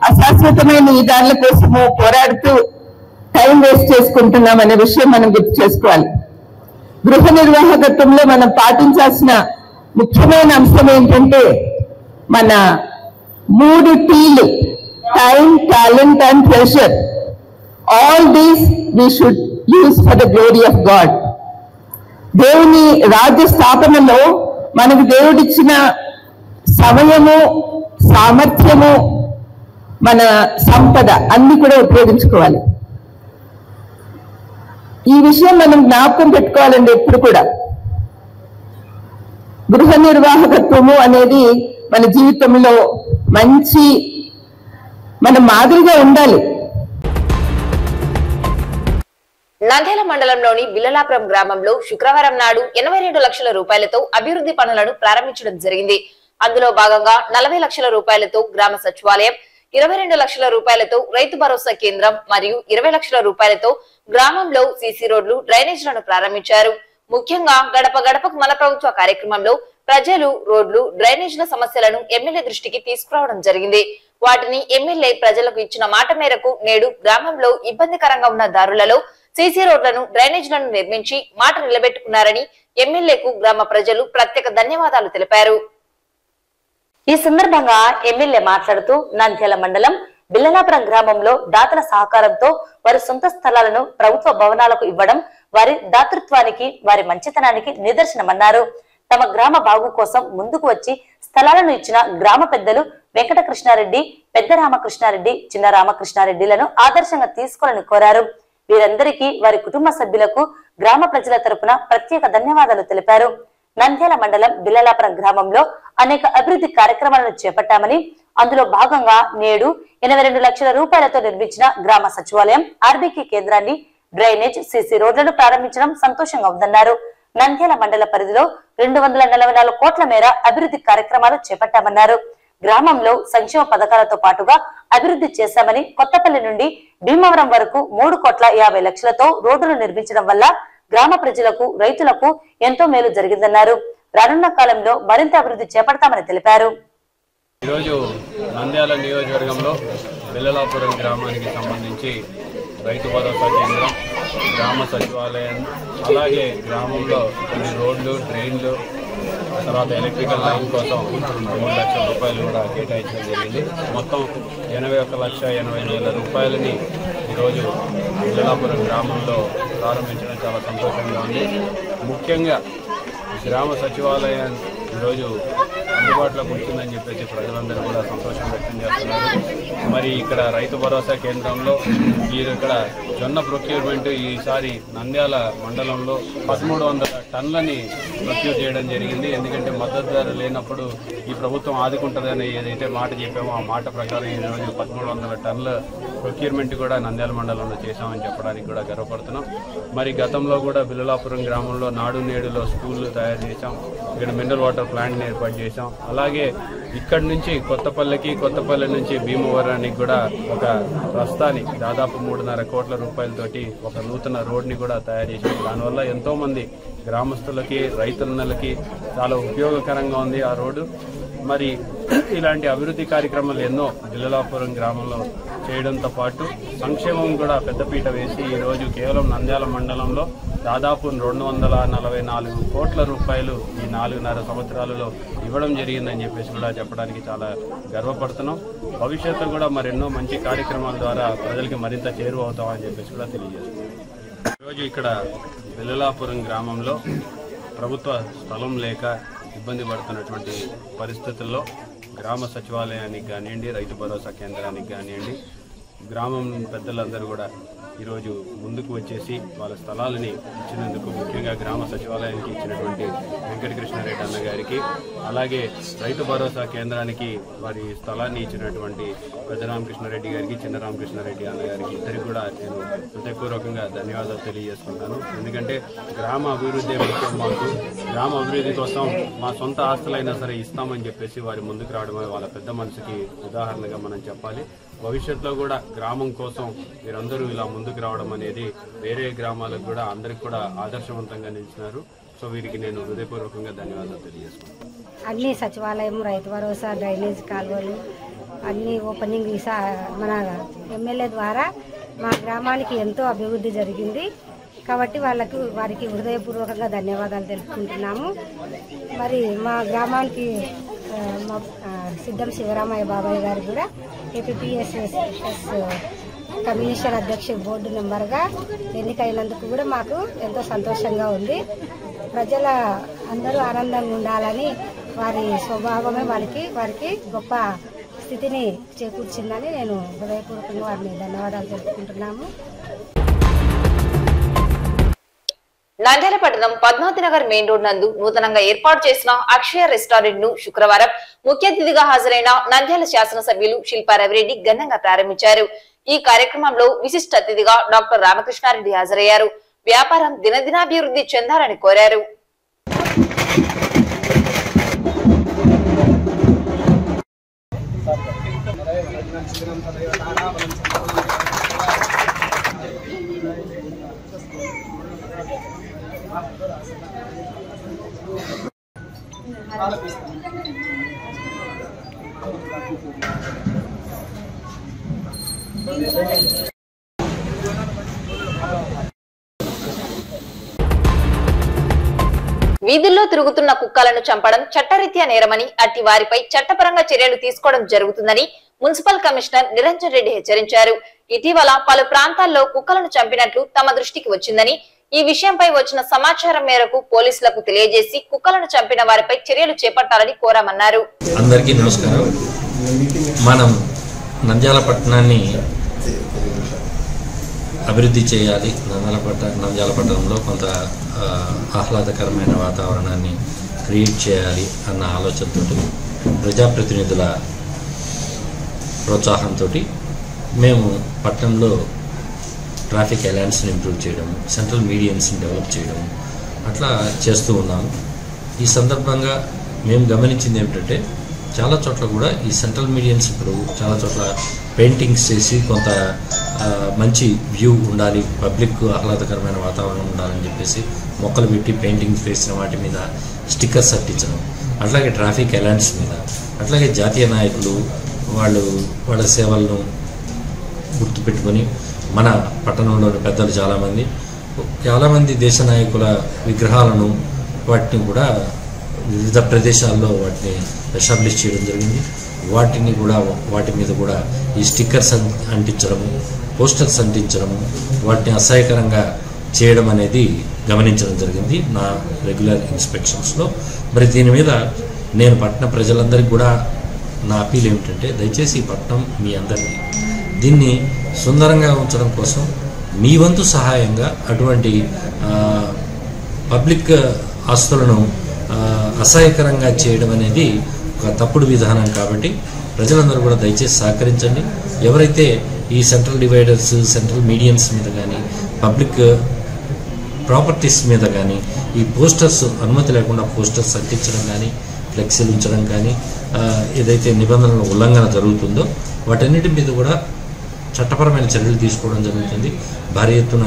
అశాశ్వతమైన ఈ దానిల కోసము పోరాడుతూ టైం వేస్ట్ చేసుకుంటున్నాం అనే విషయం మనం గుర్తు చేసుకోవాలి. గృహ నిర్వాహకత్వంలో మనం పాటించాల్సిన ముఖ్యమైన అంశం ఏంటంటే మన 3 T's: time, talent and treasure. All these we should use for the glory of God. దేవుని రాజ్య స్థాపనలో మనకు దేవుడిచ్చిన సమయము, సామర్థ్యము, మన సంపద అన్ని కూడా ఉపయోగించుకోవాలి. ఈ విషయం మనం జ్ఞాపకం పెట్టుకోవాలండి ఎప్పుడు కూడా. గృహ నిర్వాహకత్వము అనేది మన జీవితంలో మంచి మన మాదిరిగా ఉండాలి. నంద్యాల మండలంలోని బిల్లలాపురం గ్రామంలో శుక్రవారం నాడు 82 లక్షల రూపాయలతో అభివృద్ధి పనులను ప్రారంభించడం జరిగింది. అందులో భాగంగా 40 లక్షల రూపాయలతో గ్రామ సచివాలయం, 22 లక్షల రూపాయలతో రైతు భరోసా కేంద్రం మరియు 20 లక్షల రూపాయలతో గ్రామంలో సీసీ రోడ్లు, డ్రైనేజీలను ప్రారంభించారు. ముఖ్యంగా గడప గడపకు మన ప్రభుత్వ కార్యక్రమంలో ప్రజలు రోడ్లు, డ్రైనేజీల సమస్యలను ఎమ్మెల్యే దృష్టికి తీసుకురావడం జరిగింది. వాటిని ఎమ్మెల్యే ప్రజలకు ఇచ్చిన మాట మేరకు నేడు గ్రామంలో ఇబ్బందికరంగా ఉన్న దారులలో సీసీ రోడ్లను, డ్రైనేజీలను నిర్మించి మాట నిలబెట్టుకున్నారని ఎమ్మెల్యేకు గ్రామ ప్రజలు ప్రత్యేక ధన్యవాదాలు తెలిపారు. ఈ సందర్భంగా ఎమ్మెల్యే మాట్లాడుతూ నంద్యాల మండలం బిల్లలాపురం గ్రామంలో దాతల సహకారంతో వారి సొంత స్థలాలను ప్రభుత్వ భవనాలకు ఇవ్వడం వారి దాతృత్వానికి, వారి మంచితనానికి నిదర్శనమన్నారు. తమ గ్రామ బాగు కోసం ముందుకు వచ్చి స్థలాలను ఇచ్చిన గ్రామ పెద్దలు వెంకట కృష్ణారెడ్డి, పెద్ద రామకృష్ణారెడ్డి, చిన్న రామకృష్ణారెడ్డిలను ఆదర్శంగా తీసుకోవాలని కోరారు. వీరందరికీ, వారి కుటుంబ సభ్యులకు గ్రామ ప్రజల తరపున ప్రత్యేక ధన్యవాదాలు తెలిపారు. నంద్యాల మండలం బిల్లలాపురం గ్రామంలో అనేక అభివృద్ధి కార్యక్రమాలను చేపట్టామని, అందులో భాగంగా నేడు 82 లక్షల రూపాయలతో నిర్మించిన గ్రామ సచివాలయం, ఆర్బీకే కేంద్రాన్ని, డ్రైనేజ్, సీసీ రోడ్లను ప్రారంభించడం సంతోషంగా ఉందన్నారు. నంద్యాల మండల పరిధిలో 244 కోట్ల మేర అభివృద్ధి కార్యక్రమాలు చేపట్టామన్నారు. గ్రామంలో సంక్షేమ పథకాలతో పాటుగా అభివృద్ధి చేశామని, కొత్తపల్లి నుండి భీమవరం వరకు 3,50 లక్షలతో రోడ్డులు నిర్మించడం వల్ల గ్రామ ప్రజలకు, రైతులకు ఎంతో మేలు జరిగిందన్నారు. రానున్న కాలంలో మరింత అభివృద్ధి చేపడతామని తెలిపారు. ఈరోజు నంద్యాల నియోజకవర్గంలో బిల్లలాపురం గ్రామానికి సంబంధించి రైతు భరోసా కేంద్రం, గ్రామ సచివాలయం, అలాగే గ్రామంలో కొన్ని రోడ్లు, డ్రైన్లు, తర్వాత ఎలక్ట్రికల్ లైన్ కోసం 3 లక్షల రూపాయలు కూడా కేటాయించడం జరిగింది. మొత్తం 81,80,000 రూపాయలని ఈరోజు బిల్లలాపురం గ్రామంలో ప్రారంభించడం చాలా సంతోషంగా ఉంది. ముఖ్యంగా గ్రామ సచివాలయం ఈరోజు అందుబాటులోకి వచ్చిందని చెప్పేసి ప్రజలందరూ కూడా సంతోషం వ్యక్తం చేస్తున్నారు. మరి ఇక్కడ రైతు భరోసా కేంద్రంలో ఇక్కడ జొన్న ప్రొక్యూర్మెంట్ ఈసారి నంద్యాల మండలంలో 1300 టన్నులని ప్రొక్యూర్ చేయడం జరిగింది. ఎందుకంటే మద్దతు ధర లేనప్పుడు ఈ ప్రభుత్వం ఆదుకుంటుందని ఏదైతే మాట చెప్పామో ఆ మాట ప్రకారం ఈరోజు 1300 టన్నుల ప్రొక్యూర్మెంట్ కూడా నంద్యాల మండలంలో చేశామని చెప్పడానికి కూడా గర్వపడుతున్నాం. మరి గతంలో కూడా బిల్లలాపురం గ్రామంలో నాడు నేడులో స్కూళ్ళు తయారు చేశాం, ఇక్కడ మినరల్ వాటర్ ప్లాంట్ని ఏర్పాటు చేశాం. అలాగే ఇక్కడి నుంచి కొత్తపల్లి నుంచి భీమవరానికి కూడా ఒక రస్తాని దాదాపు 3.5 కోట్ల రూపాయలతోటి ఒక నూతన రోడ్ని కూడా తయారు చేశాం. దానివల్ల ఎంతో మంది గ్రామస్తులకి, రైతన్నలకి చాలా ఉపయోగకరంగా ఉంది ఆ రోడ్డు. మరి ఇలాంటి అభివృద్ధి కార్యక్రమాలు ఎన్నో బిల్లలాపురం గ్రామంలో చేయడంతో పాటు సంక్షేమం కూడా పెద్దపీట వేసి ఈరోజు కేవలం నంద్యాల మండలంలో దాదాపు 244 కోట్ల రూపాయలు ఈ 4.5 సంవత్సరాలలో ఇవ్వడం జరిగిందని చెప్పేసి కూడా చెప్పడానికి చాలా గర్వపడుతున్నాం. భవిష్యత్తు కూడా మరెన్నో మంచి కార్యక్రమాల ద్వారా ప్రజలకి మరింత చేరువవుతామని చెప్పేసి కూడా తెలియజేస్తున్నాం. ఈరోజు ఇక్కడ బిల్లలాపురం గ్రామంలో ప్రభుత్వ స్థలం లేక ఇబ్బంది పడుతున్నటువంటి పరిస్థితుల్లో గ్రామ సచివాలయానికి కానివ్వండి, రైతు భరోసా కేంద్రానికి కానివ్వండి, గ్రామం పెద్దలందరూ కూడా ఈరోజు ముందుకు వచ్చేసి వాళ్ళ స్థలాలని ఇచ్చినందుకు, ముఖ్యంగా గ్రామ సచివాలయానికి ఇచ్చినటువంటి వెంకటకృష్ణారెడ్డి అన్న గారికి, అలాగే రైతు భరోసా కేంద్రానికి వారి స్థలాన్ని ఇచ్చినటువంటి పెద్ద రామకృష్ణారెడ్డి గారికి, చిన్న రామకృష్ణారెడ్డి అన్న గారికి ఇద్దరికి కూడా నేను హృదయపూర్వకంగా ధన్యవాదాలు తెలియజేసుకుంటాను. ఎందుకంటే గ్రామ అభివృద్ధి ముఖ్యం మాకు. గ్రామ అభివృద్ధి కోసం మా సొంత ఆస్తులైనా సరే ఇస్తామని చెప్పేసి వారి ముందుకు రావడమే వాళ్ళ పెద్ద మనసుకి ఉదాహరణగా మనం చెప్పాలి. భవిష్యత్తులో కూడా గ్రామం కోసం మీరందరూ ఇలా ముందుకు రావడం అనేది వేరే గ్రామాలకు కూడా అందరికి కూడా ఆదర్శవంతంగా నిలిచినారు. సో వీరికి నేను హృదయపూర్వకంగా ధన్యవాదాలు తెలియజేసుకుంటాను. అన్ని సచివాలయం, రైతు భరోసా, డ్రైనేజ్ కాలువలు అన్ని ఓపెనింగ్ మన ఎమ్మెల్యే ద్వారా మా గ్రామానికి ఎంతో అభివృద్ధి జరిగింది. కాబట్టి వారికి హృదయపూర్వకంగా ధన్యవాదాలు తెలుపుకుంటున్నాము. మరి మా గ్రామానికి సిద్ధం శివరామయ్య బాబాయ్ గారు కూడా ఏపీపీఎస్ఎస్ కమ్యూనిషన్ అధ్యక్ష బోర్డు మెంబర్గా ఎన్నికైనందుకు కూడా మాకు ఎంతో సంతోషంగా ఉంది. ప్రజల అందరూ ఆనందంగా ఉండాలని వారి స్వభావమే వారికి గొప్ప స్థితిని చేకూర్చిందని నేను హృదయపూర్వకంగా వారిని ధన్యవాదాలు తెలుపుకుంటున్నాము. నంద్యాల పట్టణం పద్మావతి నగర్ మెయిన్ రోడ్ నందు నూతనంగా ఏర్పాటు చేసిన అక్షయ రెస్టారెంట్ ను శుక్రవారం ముఖ్య అతిథిగా హాజరైన నంద్యాల శాసనసభ్యులు శిల్పా రవిరెడ్డి ఘనంగా ప్రారంభించారు. ఈ కార్యక్రమంలో విశిష్ట అతిథిగా డాక్టర్ రామకృష్ణారెడ్డి హాజరయ్యారు. వ్యాపారం దినదినాభివృద్ధి చెందాలని కోరారు. వీధుల్లో తిరుగుతున్న కుక్కలను చంపడం చట్టరీత్యా నేరమని, అట్టి వారిపై చట్టపరంగా చర్యలు తీసుకోవడం జరుగుతుందని మున్సిపల్ కమిషనర్ నిరంజన్ రెడ్డి హెచ్చరించారు. ఇటీవల పలు ప్రాంతాల్లో కుక్కలను చంపినట్లు తమ దృష్టికి వచ్చిందని, ఈ విషయంపై వచ్చిన సమాచారం మేరకు పోలీసులకు తెలియజేసి కుక్కలను చంపిన వారిపై చర్యలు చేపట్టాలని కోరామన్నారు. అందరికీ నమస్కారం. మనం నంద్యాల పట్టణాన్ని అభివృద్ధి చేయాలి, నంద్యాల పట్టణంలో కొంత ఆహ్లాదకరమైన వాతావరణాన్ని క్రియేట్ చేయాలి అన్న ఆలోచనతో ప్రజాప్రతినిధుల ప్రోత్సాహంతో మేము పట్టణంలో ట్రాఫిక్ అలయన్స్ని ఇంప్రూవ్ చేయడం, సెంట్రల్ మీడియన్స్ని డెవలప్ చేయడం అట్లా చేస్తూ ఉన్నాము. ఈ సందర్భంగా మేము గమనించింది ఏమిటంటే చాలా చోట్ల కూడా ఈ సెంట్రల్ మీడియన్స్ ఇప్పుడు చాలా చోట్ల పెయింటింగ్స్ చేసి కొంత మంచి వ్యూ ఉండాలి, పబ్లిక్ ఆహ్లాదకరమైన వాతావరణం ఉండాలని చెప్పేసి మొక్కలు పెట్టి పెయింటింగ్స్ వేసిన వాటి మీద స్టిక్కర్స్ అట్టించడం, అట్లాగే ట్రాఫిక్ అలయన్స్ మీద, అట్లాగే జాతీయ నాయకులు వాళ్ళ సేవలను గుర్తుపెట్టుకొని మన పట్టణంలోని పెద్దలు చాలామంది దేశ నాయకుల విగ్రహాలను వాటిని కూడా వివిధ ప్రదేశాల్లో వాటిని ఎస్టాబ్లిష్ చేయడం జరిగింది. వాటి మీద కూడా ఈ స్టిక్కర్స్ అంటించడము, పోస్టర్స్ అంటించడము, వాటిని అసహ్యకరంగా చేయడం అనేది గమనించడం జరిగింది నా రెగ్యులర్ ఇన్స్పెక్షన్స్లో. మరి దీని మీద నేను పట్టణ ప్రజలందరికీ కూడా నా అపీల్ ఏమిటంటే దయచేసి ఈ పట్టణం మీ అందరికీ, దీన్ని సుందరంగా ఉంచడం కోసం మీ వంతు సహాయంగా అటువంటి పబ్లిక్ ఆస్తులను అసహ్యకరంగా చేయడం అనేది ఒక తప్పుడు విధానం. కాబట్టి ప్రజలందరూ కూడా దయచేసి సహకరించండి. ఎవరైతే ఈ సెంట్రల్ డివైడర్స్, సెంట్రల్ మీడియన్స్ మీద కానీ, పబ్లిక్ ప్రాపర్టీస్ మీద కానీ ఈ పోస్టర్స్ అనుమతి లేకుండా పోస్టర్స్ అంటించడం కానీ, ఫ్లెక్సీలు ఉంచడం కానీ, ఏదైతే నిబంధనల ఉల్లంఘన జరుగుతుందో వాటన్నిటి మీద కూడా చట్టపరమైన చర్యలు తీసుకోవడం జరుగుతుంది. భారీ ఎత్తున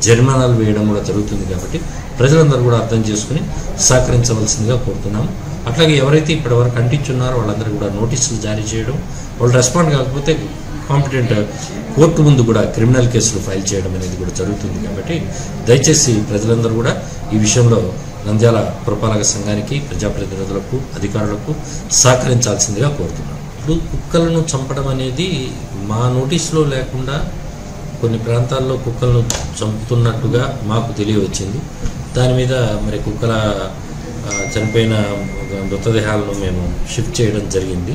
జరిమానాలు వేయడం కూడా జరుగుతుంది. కాబట్టి ప్రజలందరూ కూడా అర్థం చేసుకుని సహకరించవలసిందిగా కోరుతున్నాము. అట్లాగే ఎవరైతే ఇప్పటివరకు అంటించున్నారో వాళ్ళందరూ కూడా నోటీసులు జారీ చేయడం, వాళ్ళు రెస్పాండ్ కాకపోతే కాంపిటెంట్ కోర్టు ముందు కూడా క్రిమినల్ కేసులు ఫైల్ చేయడం అనేది కూడా జరుగుతుంది. కాబట్టి దయచేసి ప్రజలందరూ కూడా ఈ విషయంలో నంద్యాల పురపాలక సంఘానికి, ప్రజాప్రతినిధులకు, అధికారులకు సహకరించాల్సిందిగా కోరుతున్నాను. ఇప్పుడు కుక్కలను చంపడం అనేది మా నోటీసులో లేకుండా కొన్ని ప్రాంతాల్లో కుక్కలను చంపుతున్నట్టుగా మాకు తెలియవచ్చింది. దాని మీద మరి కుక్కల చనిపోయిన మృతదేహాలను మేము షిఫ్ట్ చేయడం జరిగింది.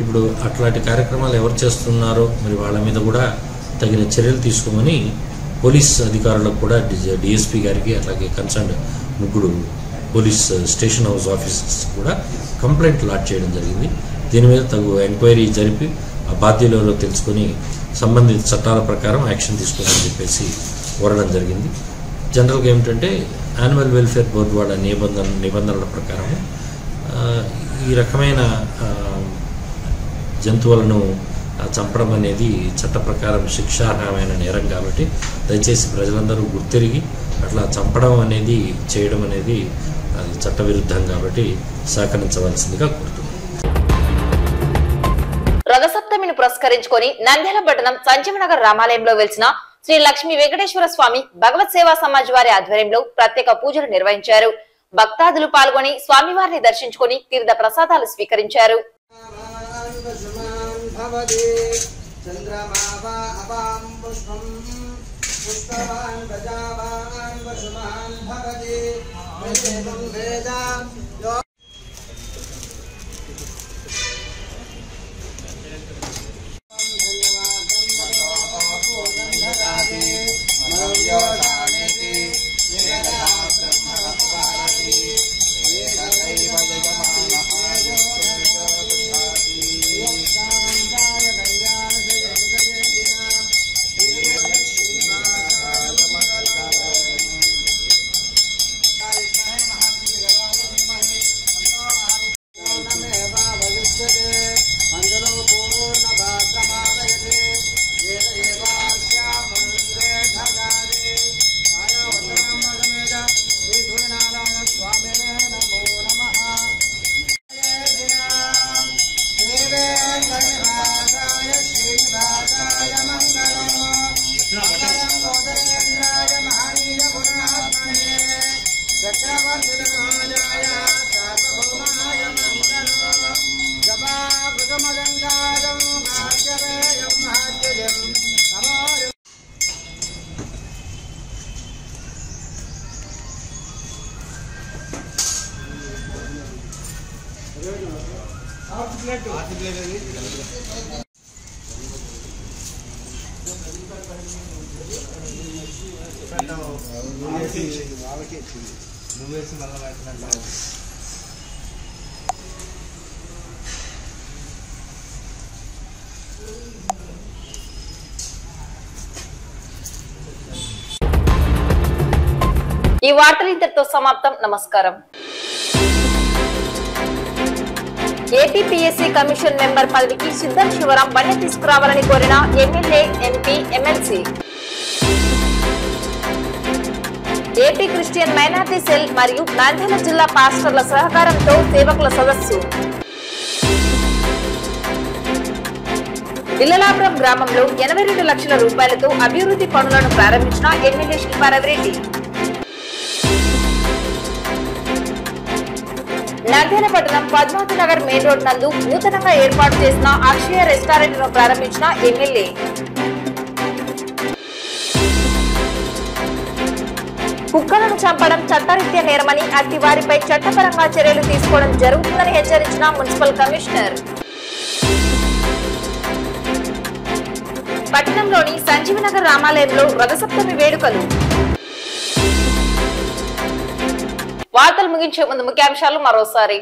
ఇప్పుడు అట్లాంటి కార్యక్రమాలు ఎవరు చేస్తున్నారో మరి వాళ్ళ మీద కూడా తగిన చర్యలు తీసుకోమని పోలీస్ అధికారులకు కూడా డిఎస్పీ గారికి అట్లాగే కన్సర్న్ ముగ్గురు పోలీస్ స్టేషన్ హౌస్ ఆఫీసర్స్ కూడా కంప్లైంట్ లాడ్జ్ చేయడం జరిగింది. దీని మీద తగు ఎంక్వైరీ జరిపి ఆ బాధ్యులలో తెలుసుకొని సంబంధిత చట్టాల ప్రకారం యాక్షన్ తీసుకోవాలని చెప్పేసి కోరడం జరిగింది. జనరల్గా ఏమిటంటే యానిమల్ వెల్ఫేర్ బోర్డు వాళ్ళ నిబంధనల ప్రకారం ఈ రకమైన జంతువులను చంపడం అనేది చట్ట ప్రకారం శిక్షార్హమైన నేరం కాబట్టి దయచేసి ప్రజలందరూ గుర్తిరిగి అట్లా చంపడం అనేది చేయడం అనేది అది చట్టవిరుద్ధం కాబట్టి సహకరించవలసిందిగా కోరుతున్నాను. రథసప్తమిని పురస్కరించుకొని నంద్యాల పట్టణం సంజీవనగర్ రామాలయంలో వెలిసిన శ్రీ లక్ష్మీ వెంకటేశ్వర స్వామి భగవత్ సేవా సమాజ్ వారి ఆధ్వర్యంలో ప్రత్యేక పూజలు నిర్వహించారు. భక్తాదులు పాల్గొని స్వామివారిని దర్శించుకొని తీర్థ ప్రసాదాలు స్వీకరించారు. ఈ వార్తలు ఇంతటితో సమాప్తం. నమస్కారం. ఏపీపీఎస్సీ కమిషన్ మెంబర్ పదవికి సిద్ధం శివరాం బండి తీసుకురావాలని కోరిన MLA, MP, MLC. AP Christian minority cell మరియు నంద్యాల జిల్లా పాస్టర్ల సహకారంతో సేవకుల సదస్సు. బిల్లలాపురం గ్రామంలో 82 లక్షల రూపాయలతో అభివృద్ధి పనులను ప్రారంభించిన ఎమ్మెల్యే శిల్పారెడ్డి. నంద్యాల పట్టణం పద్మావతి నగర్ మెయిన్ రోడ్ నందు నూతనంగా ఏర్పాటు చేసిన అక్షయ రెస్టారెంట్ ను ప్రారంభించిన ఎమ్మెల్యే. కుక్కలను చంపడం చట్టరీత్యా నేరమని అట్టి వారిపై చట్టపరంగా చర్యలు తీసుకోవడం జరుగుతుందని హెచ్చరించిన మున్సిపల్ కమిషనర్. పట్టణంలోని సంజీవనగర్ రామాలయంలో రథసప్తమి వేడుకలు. వార్తలు ముగించే ముందు ముఖ్యాంశాలు మరోసారి.